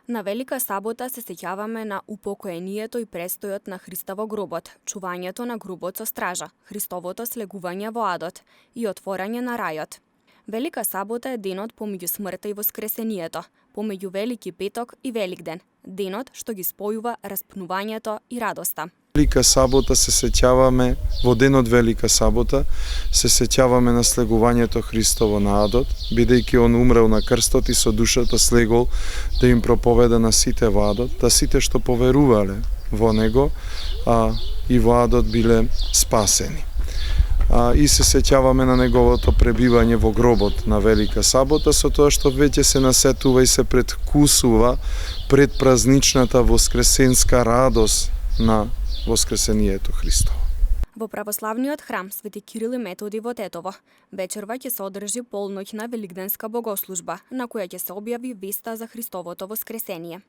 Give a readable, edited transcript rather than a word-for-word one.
На Велика сабота се сеќаваме на упокоението и престојот на Христа во гробот, чувањето на гробот со стража, Христовото слегување во адот и отворање на рајот. Велика сабота е денот помеѓу смртта и воскресението, помеѓу Велики петок и Великден, денот што ги спојува распнувањето и радоста. Велика сабота се сеќаваме, во денот Велика сабота се сеќаваме на слегувањето Христово на адот, бидејќи он умрел на крстот и со душата слегол да им проповеда на сите во адот, да сите што поверувале во него и во адот биле спасени. И се сеќаваме на неговото пребивање во гробот на Велика сабота, со тоа што веќе се насетува и се предкусува пред празничната воскресенска радост на Воскресението Христово. Во православниот храм Свети Кирил и Методи во Тетово вечерва ќе се одржи полноќна великденска богослужба, на која ќе се објави веста за Христовото воскресение.